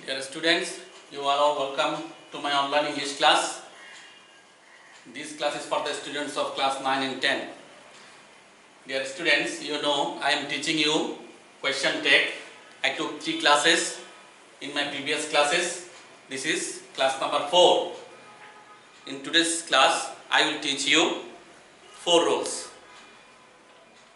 Dear students, you are all welcome to my online English class. This class is for the students of class 9 and 10. Dear students, you know I am teaching you question tag. I took 3 classes in my previous classes. This is class number 4. In today's class, I will teach you 4 rules.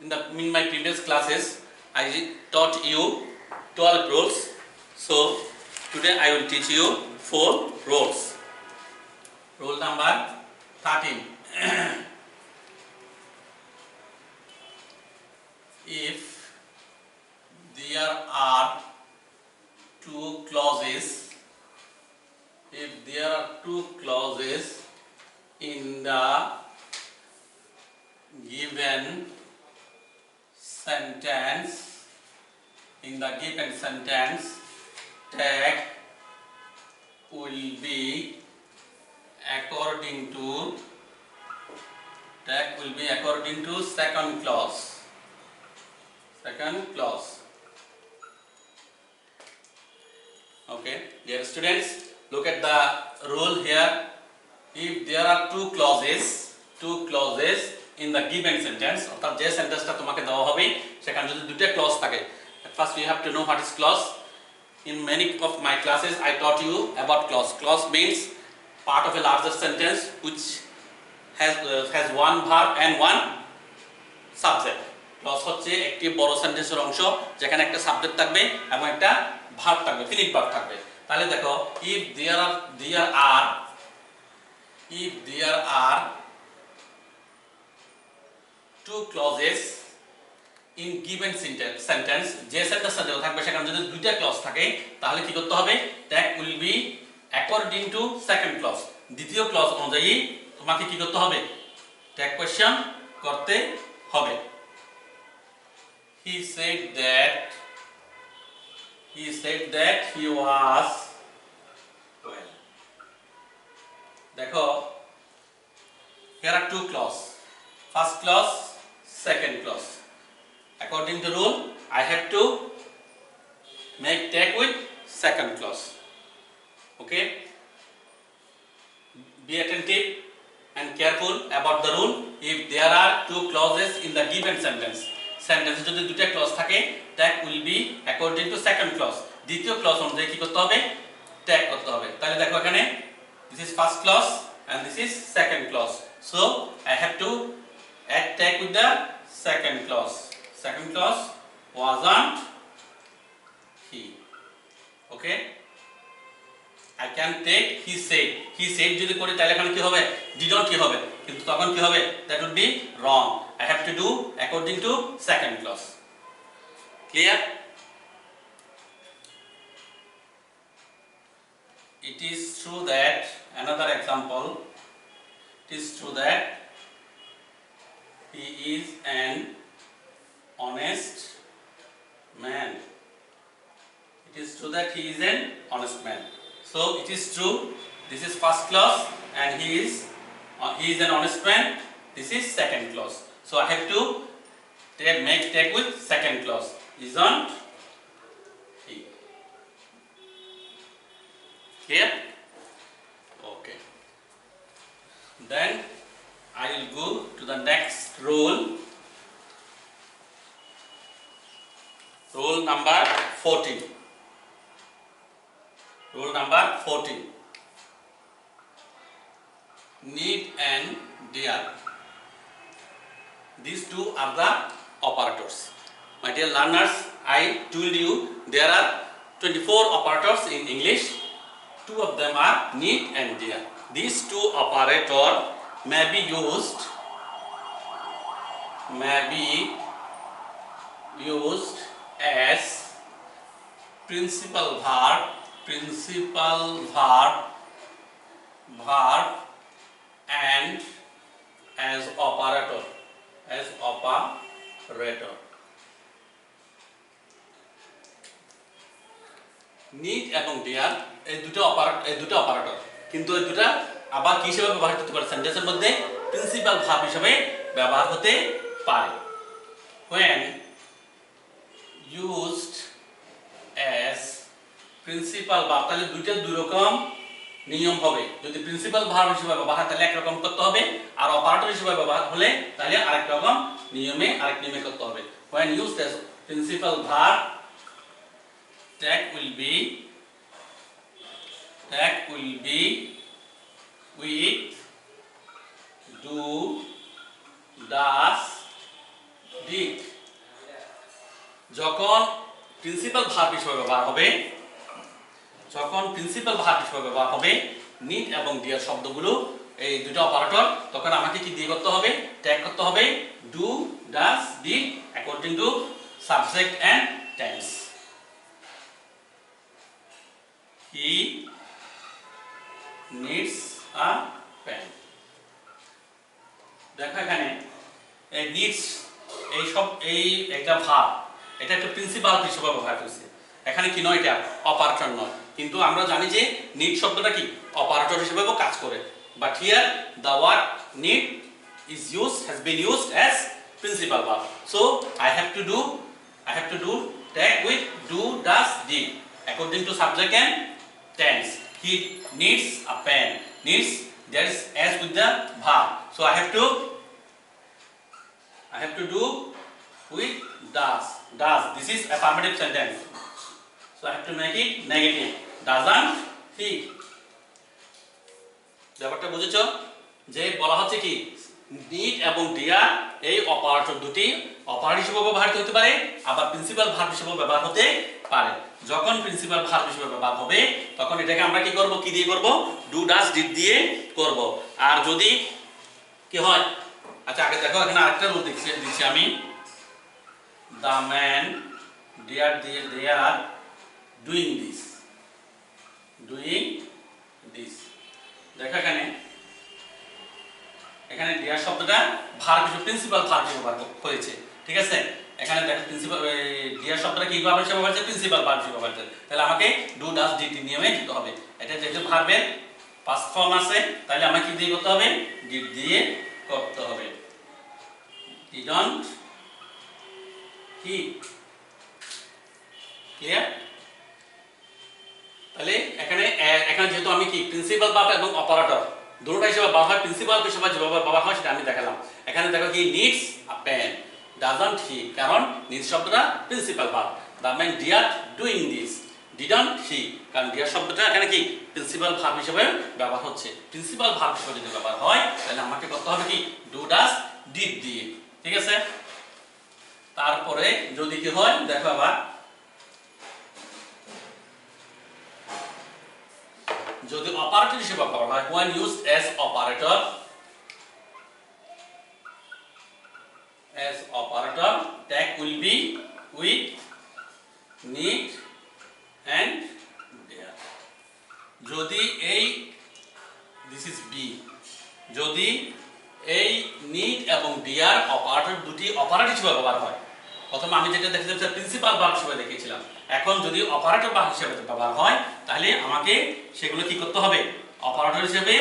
In my previous classes, I taught you 12 rules. So today I will teach you 4 rules. Rule number 13. If there are two clauses in the given sentence, tag will be according to second clause. Okay, dear students, look at the rule here. If there are two clauses in the given sentence, অর্থাৎ যে সেন্টেন্সটা তোমাকে দেওয়া হবে সেখানে যদি দুটো clause থাকে, at first you have to know what is clause. In many of my classes I taught you about clause. Clause means part of a larger sentence which has one verb and one subject. Clause হচ্ছে একটি বড় সেন্টেন্সের অংশ যেখানে একটা subject থাকবে এবং একটা ভার্ব থাকবে, ফিনিট ভার্ব থাকবে। তাহলে দেখো, if there are two clauses in given sentence, যে সেন্টেন্সটা দেওয়া থাকবে সেখানে যদি দুইটা ক্লজ থাকে তাহলে কি করতে হবে? Tag will be according to second clause. দ্বিতীয় ক্লজ অনুযায়ী তোমাকে কি করতে হবে? ট্যাগ কোয়েশ্চন করতে হবে। He said that he was well. দেখো, here are two clause. First clause, second clause. According to rule, I have to make tag with second clause. Okay? Be attentive and careful about the rule. If there are two clauses in the given sentence যদি দুটো clause থাকে, tag will be according to second clause. দ্বিতীয় clause অনুযায়ী কি করতে হবে? Tag করতে হবে। তাহলে দেখো এখানে this is first clause and this is second clause. So I have to add tag with the second clause. Second clause wasn't he. Okay? I can take he said যদি করি তাহলে এখানে কি হবে? didn't কি হবে? কিন্তু তখন কি হবে? That would be wrong. I have to do according to second clause. Clear? It is true that, another example, it is true that he is an honest man. It is true that he is an honest man. So it is true, this is first clause, and he is an honest man, this is second clause. So I have to make tag with second clause. Isn't he? Clear? Okay. Then I will go to the next rule. Rule number 14. Rule number 14. Need and dear. These two are the operators. My dear learners, I told you there are 24 operators in English. 2 of them are need and dear. These two operators may be used as principal verb and as operator. Need এবং dear এই দুটো operator, কিন্তু এই দুটো আবার কি হিসেবে ব্যবহার করতে পারে? সেন্টেন্সের মধ্যে প্রিন্সিপাল ভার্ব হিসেবে ব্যবহার হতে পারে। When used as principal verb, তাহলে দুইটা দুই রকম নিয়ম হবে। যদি প্রিন্সিপাল ভার্ব হিসেবে ব্যবহার হয় তাহলে একরকম করতে হবে, আর অপারেটর হিসেবে ব্যবহার হলে তাহলে আরেক রকম আরেক নিয়মে করতে হবে। when used as principal verb, tag will be with do, does, did। যখন প্রিন্সিপাল ভার্ব হিসেবে ব্যবহার হবে নিড এবং ডিয়ার শব্দগুলো, এই দুটো অপারেটর, তখন আমাকে কি দিয়ে করতে হবে? ট্যাগ করতে হবে do, does, did according to subject and tense. He needs a pen. দেখো এখানে এই নিডস এই একটা ভার্ব, এটা একটা প্রিন্সিপাল হিসেবে ব্যবহার করছে। এখানে কি নয়, এটা অপারেটর নয়, কিন্তু আমরা জানি যে নিড শব্দটা কি অপারেটর হিসেবেও কাজ করে। But here the word need has been used as principal verb, so I have to do tag with do, does, did according to subject and tense. He needs a pen. Needs, there is as with the verb, so I have to do with does. This is affirmative sentence, so I have to make it negative. Doesn't he? ব্যাপারটা বুঝেছো? যে বলা হচ্ছে কি need এবং deer এই operator দুটি operator হিসেবে ব্যবহৃত হতে পারে, আবার প্রিন্সিপাল ভার্ব হিসেবে ব্যবহার হতে পারে। যখন প্রিন্সিপাল ভার্ব হিসেবে ব্যবহার হবে তখন এটাকে আমরা কি করব, কি দিয়ে করব? ডু, ডাজ, ডিড দিয়ে করব। আর যদি কি হয়, আচ্ছা আগে দেখো এখানে আরেকটা রুল দিচ্ছি আমি। দ্য ম্যান ডিয়ার দিয়ে দে আর ডুইং দিস। দেখো এখানে ডিয়ার শব্দটা ভার্ব হিসেবে প্রিন্সিপাল ভার্ব হিসেবে ব্যবহার হয়েছে, ঠিক আছে? এখানে দেখো প্রিন্সিপাল ডিয়ার শব্দটা কি ভার্ব হিসেবে ব্যবহার হয়েছে? প্রিন্সিপাল ভার্ব হিসেবে ব্যবহার হয়েছে। তাহলে আমাকে ডু, ডাজ, ডিড নিয়মে দিতে হবে। এটা যেহেতু ভার্বের পাস্ট ফর্ম আছে তাহলে আমাকে কি দিয়ে করতে হবে? ডিড দিয়ে করতে হবে। Didn't he, clear? তাহলে এখানে যেহেতু আমি কি প্রিন্সিপাল ভার্ব এবং অপারেটর দুটোটা হিসেবে ব্যবহার হয়, প্রিন্সিপাল হিসেবে যেভাবে ব্যবহার হয় সেটা আমি দেখালাম। এখানে দেখো কি needs a pen, doesn't he, কারণ নিডস শব্দটা principal verb. The man dare doing this, didn't he, কারণ ডিয়ার শব্দটা এখানে কি প্রিন্সিপাল ভার্ব হিসেবে ব্যবহার হচ্ছে। প্রিন্সিপাল ভার্ব হিসেবে যদি ব্যবহার হয় তাহলে আমাকে করতে হবে কি ডু, ডাজ, ডিড দিয়ে, ঠিক আছে? তারপরে যদি কি হয় দেখো আবার, যদি অপারেটর হিসেবে ব্যবহার হয় when used as operator, tag will be with need and there. যদি এই this is B, যদি এই need এবং dear অপারেটর দুটি অপারেটর হিসেবে ব্যবহার হয়, প্রথমে আমি যেটা দেখেছিলাম প্রিন্সিপাল ভার্ব হিসেবে দেখেছিলাম, এখন যদি অপারেটর ভার্ব হিসেবে ব্যবহার হয় তাহলে আমাকে সেগুলো কি করতে হবে? অপারেটর হিসেবে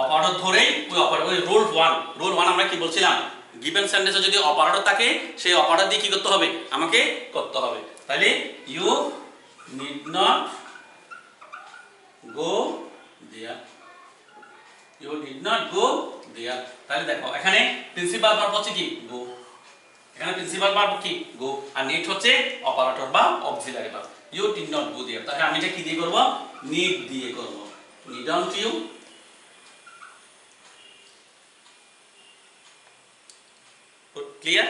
অপারেটর ধরেই ওই রুল 1 আমরা কি বলছিলাম, গিভেন সেন্টেন্সে যদি অপারেটর থাকে সেই অপারেটর দিয়ে কি করতে হবে? আমাকে করতে হবে। তাহলে you need not go there, তাহলে দেখো এখানে প্রিন্সিপাল ভার্ব হচ্ছে কি গো, এখানে প্রিন্সিপাল ভার্ব কি গো, আর নিড হচ্ছে অপারেটর বা auxiliary verb. You did not go there, তাহলে আমি এটা কি দিয়ে করব? নিড দিয়ে করব। Needn't you, clear?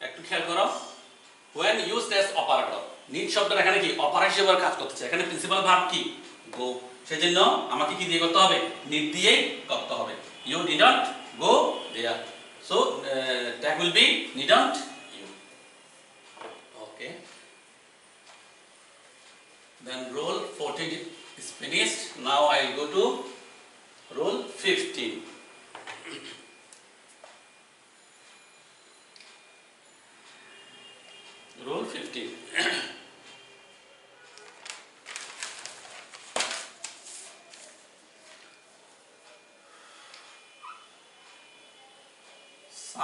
একটু খেয়াল করো, when used as operator, need শব্দটা এখানে কি অপারেটর হিসেবে কাজ করতেছে, এখানে প্রিন্সিপাল ভার্ব কি গো, সেজন্য আমাকে কি দিয়ে করতে হবে? নিড দিয়ে করতে হবে। You didn't go there, so that will be needn't you. Okay, then rule 14 is finished. Now I will go to rule 15. Rule 15.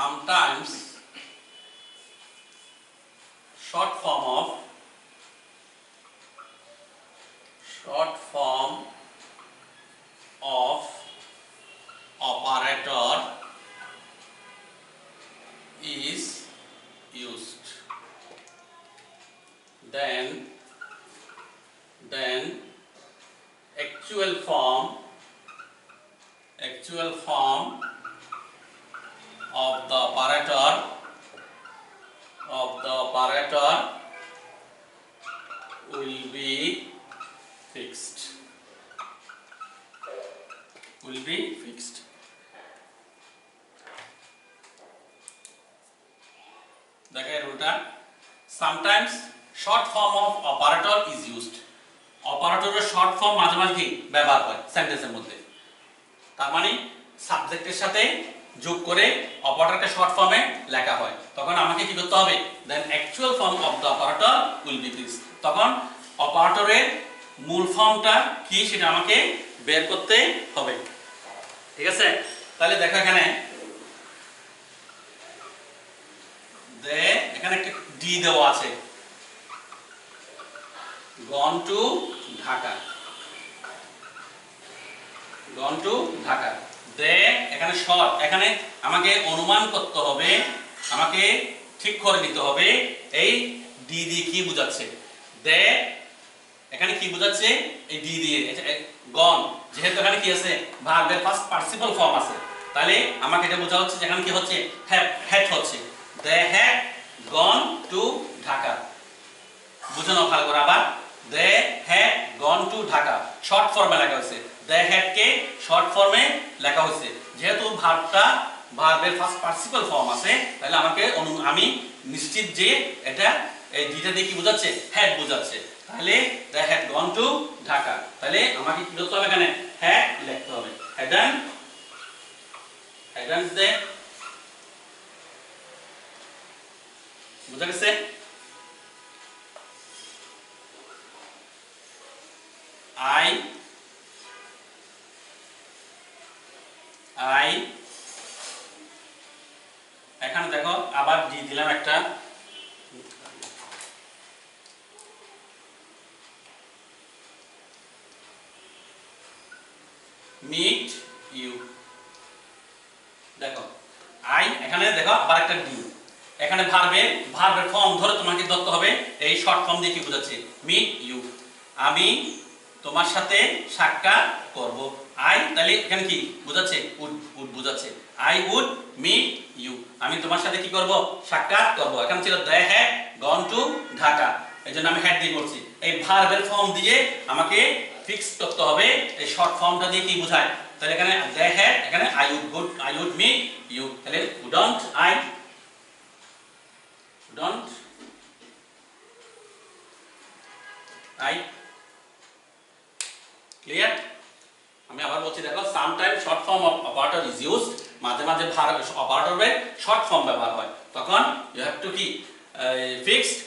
Sometimes short form of then actual form of the operator will be fixed. দেখো এই রুলটা, sometimes short form of operator is used. অপারেটরের short form মাঝে মাঝে কি ব্যবহার হয় সেন্টেন্সের মধ্যে। তার মানে সাবজেক্টের সাথে যোগ করে অপারেটরকে শর্ট ফর্মে লেখা হয়, তখন আমাকে কি করতে হবে, then actual form of the operator will be fixed. তখন অপারেটরের মূল ফর্মটা কি সেটা আমাকে বের করতে হবে, ঠিক আছে? তাহলে দেখো এখানে এখানে একটা ডি দেওয়া আছে, gone to ঢাকা। দে এখানে শর্ট, এখানে আমাকে অনুমান করতে হবে, আমাকে ঠিক করে নিতে হবে এই ডি দিয়ে কি বোঝাচ্ছে। দে এখানে কি বোঝাচ্ছে, এই ডি দিয়ে গন, যেহেতু এখানে কি আছে ভার্বের ফার্স্ট পার্টিসিপল ফর্ম আছে, তাহলে আমাকে এটা বোঝা হচ্ছে যেখানে কি হচ্ছে হ্যাড হচ্ছে। They had gone to Dhaka, বুঝানো ভালো করে আবার। They had gone to Dhaka short ফর্মে লেখা হয়েছে, দে হ্যাড কে শর্ট ফর্মে লেখা হয়েছে, যেহেতু ভার্বের ফার্স্ট পার্টিসিপল ফর্ম আছে, তাহলে আমাকে আমি নিশ্চিত যে এটা এই ডিটা দিয়ে কি বোঝাচ্ছে, হ্যাড বোঝাচ্ছে। তাহলে they had gone to Dhaka, তাহলে আমাকে কি করতে হবে, এখানে হ্যাড লিখতে হবে, হ্যাডন্স দে, বুঝা গেছে? আই এখানে দেখো আবার দিয়ে দিলাম একটা, মিট ইউ। দেখো আই, এখানে দেখো আবার একটা ডি, এখানে ভার্বের ফর্ম ধরে তোমাকে ধরতে হবে, এই শর্ট ফর্ম দিয়ে কি বোঝাচ্ছে, মিট ইউ, আমি তোমার সাথে সাক্ষাৎ করব। আই তাহলে এখানে কি বোঝাচ্ছে, উড বোঝাচ্ছে, আই উড মিট ইউ, আমি তোমার সাথে কি করব, সাক্ষাৎ করব। এখানে ছিল they had gone to Dhaka, এইজন্য আমি হ্যাড দিয়ে করছি। এই ভার্বের ফর্ম দিয়ে আমাকে ফিক্স করতে হবে এই শর্ট ফর্মটা দিয়ে কি বোঝায়। তাহলে এখানে দে হ্যাড, এখানে আই উড মিট ইউ, তাহলে উডন্ট আই। ক্লিয়ার? আমি আবার বলছি, দেখো sometime short form of operator is used, মাঝে মাঝে অপারেটরের শর্ট ফর্ম ব্যবহার হয়, তখন ইউ হ্যাভ টু কি fixed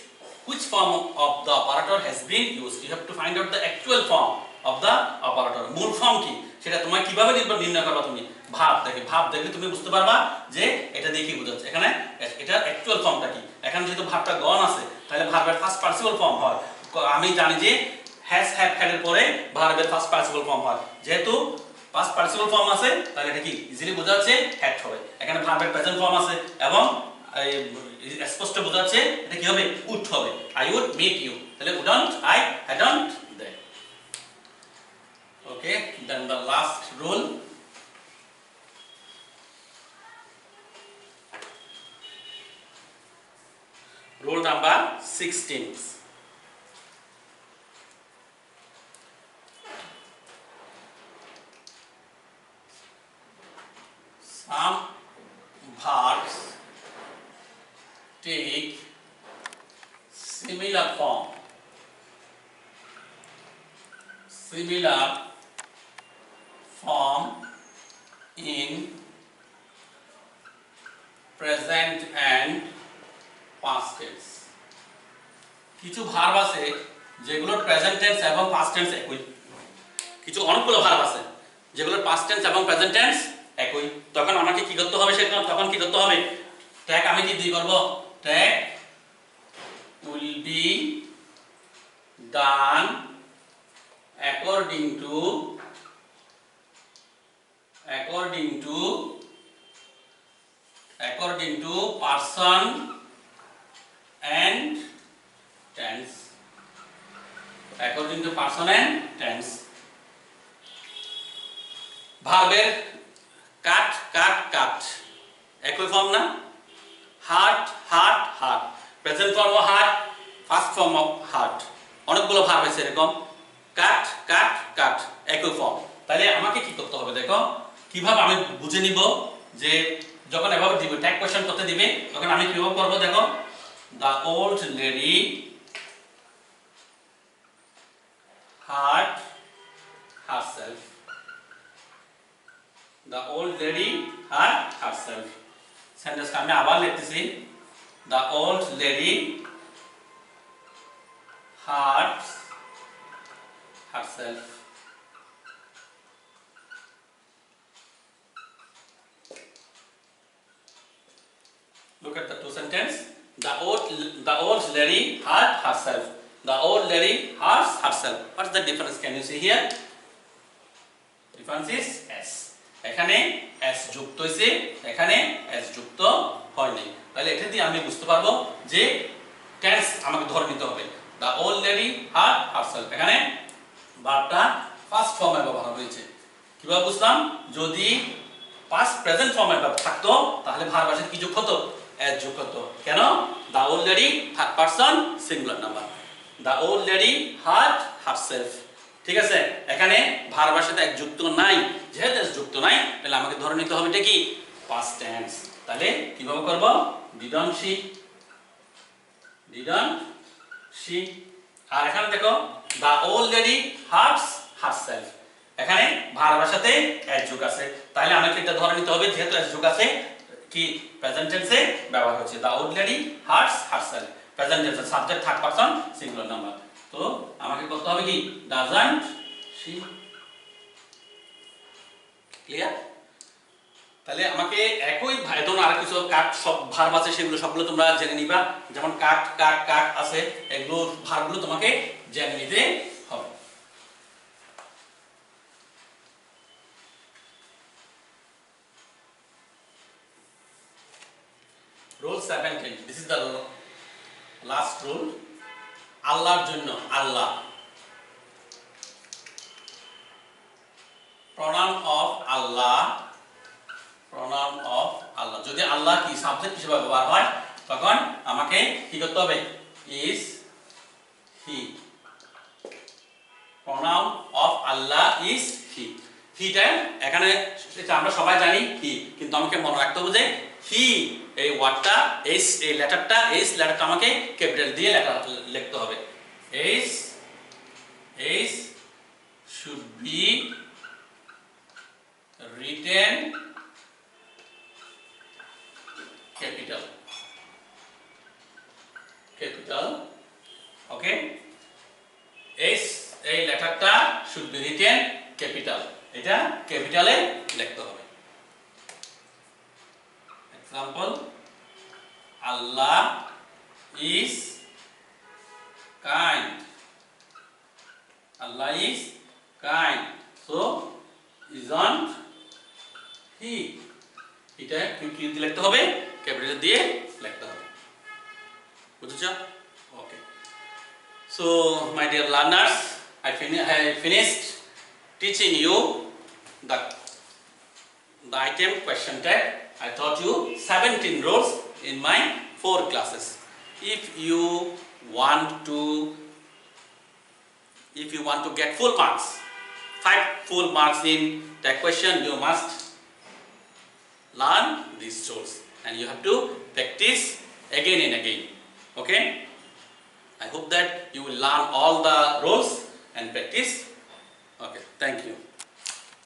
which form of the operator has been used, you have to find out the actual form of the operator। মূল form কি সেটা তোমার কিভাবে নির্ণয় করবা, তুমি ভাব দেখলে তুমি বুঝতে পারবা যে এটা দিয়ে কি বোঝাচ্ছে, এখানে এটা অ্যাকচুয়াল ফর্মটা কি। এখানে যেহেতু ভাবটা গন আছে, তাহলে ভার্বের ফার্স্ট পার্টিসিপল ফর্ম হয়, আমি জানি যে হ্যাজ হ্যাভ হ্যাড এর পরে ভার্বের ফার্স্ট পার্টিসিপল ফর্ম হয়, যেহেতু ফার্স্ট পার্টিসিপল ফর্ম আছে, তাহলে এটা কি ইজিলি বোঝা যাচ্ছে হ্যাড হবে। এখানে ভার্বের প্রেজেন্ট ফর্ম আছে এবং স্পষ্ট বোঝা যাচ্ছে এটা কি হবে, উড হবে, আই উড মিট ইউ, তাহলে wouldn't I, hadn't they. Okay, then the last rule, rule number 16. Some verbs take similar form in present and past tense। কিছু ভার্ব আছে যেগুলোর প্রেজেন্ট টেন্স এবং পাস্ট টেন্স একই, কিছু অনেকগুলো verb আছে যেগুলোর পাস্ট টেন্স এবং প্রেজেন্ট টেন্স একই, তখন আমাকে কি করতে হবে, সেটা তখন কি করতে হবে, ট্যাগ আমি কি দিয়ে করব, tag will be done according to person and tense. According to person and tense. ভার্বের কাট কাট কাট একই ফর্ম না? Heart heart heart, present form of heart, first form of heart, অনেকগুলো ভার্ব আছে এরকম। কাট কাট কাট একই ফর্ম। তাহলে আমাকে কি করতে হবে দেখো, কিভাবে আমি বুঝে নিব যে যখন এভাবে দিবে ট্যাগ কোশ্চেন করতে দিবে তখন আমি কিভাবে করব দেখো। The old lady hurt herself. The old lady hurt herself. সেন্টেন্সটা আমি আবার লিখতেছি। The old lady hurt herself. Look at the two sentences. The old lady hurt herself. The old lady hurts herself. What's the difference? Can you see here? Difference is s. এখানে s যুক্ত হইছে, এখানে s যুক্ত হয়নি। তাহলে এটা দিয়ে আমি বুঝতে পারবো যে টেন্স আমাকে ধরে নিতে হবে। The old lady hurt herself, এখানে ভার্বটা ফার্স্ট ফর্মে ব্যবহার হয়েছে। কিভাবে বুঝলাম? যদি পাস্ট প্রেজেন্ট ফর্মে ভার্ব থাকতো তাহলে ভার্বের সাথে কি যুক্ত হতো? s যুক্ত হতো। কেন? The old lady third person singular number. The old lady hurt herself. ঠিক আছে, এখানে ভার্বের সাথে এক যুক্ত নাই, যেহেতু s যুক্ত নাই তাহলে আমাকে ধরে নিতে হবে এটা কি? Past tense. তাহলে কিভাবে করব? didn't she। আর এখানে দেখো the old lady hurts herself, এখানে ভার্বের সাথে s যুক্ত আছে। তাহলে আমাকে এটা ধরে নিতে হবে যেহেতু s যুক্ত আছে কি প্রেজেন্ট টেন্সে ব্যবহার হচ্ছে। the old lady hurts herself, present tense, subject third person singular number. তো আমাকে করতে হবে কি? doesn't she। ক্লিয়ার? তাহলে আমাকে একই ধরুন আর কিছু কাট সব ভার্ব আছে সেগুলো সবগুলো তোমরা জেনে নিবা। যেমন কাট কাট কাট আছে, এগুলো ভার্বগুলো তোমাকে জেনে নিতে হবে। Rule 17. This is the last rule. আল্লাহর জন্য, আল্লাহ। pronoun of Allah, pronoun of Allah, যদি আল্লাহ কি সাবজেক্ট হিসেবে ব্যবহার হয় তখন আমাকে কি করতে হবে? is he। pronoun of Allah is he। হিটা এখানে এটা আমরা সবাই জানি হি, কিন্তু আমাকে মনে রাখতে হবে যে হি এই ওয়ার্ডটা এস, এই লেটারটা এস লেটারটা আমাকে ক্যাপিটাল দিয়ে লিখতে হবে। S should be written capital, okay। S এই লেটারটা should be written capital, এটা ক্যাপিটালে লিখতে হবে। example, Allah is kind, Allah is kind, so isn't he, এটা কি লিখতে হবে? ক্যাপিটাল দিয়ে লিখতে হবে। বুঝছো? ওকে। So my dear learners, I finished teaching you the item question tag. I taught you 17 rules in my 4 classes. If you want to get full marks, 5 full marks in that question, you must learn these rules and you have to practice again and again. Okay? I hope that you will learn all the rules and practice. Okay, thank you.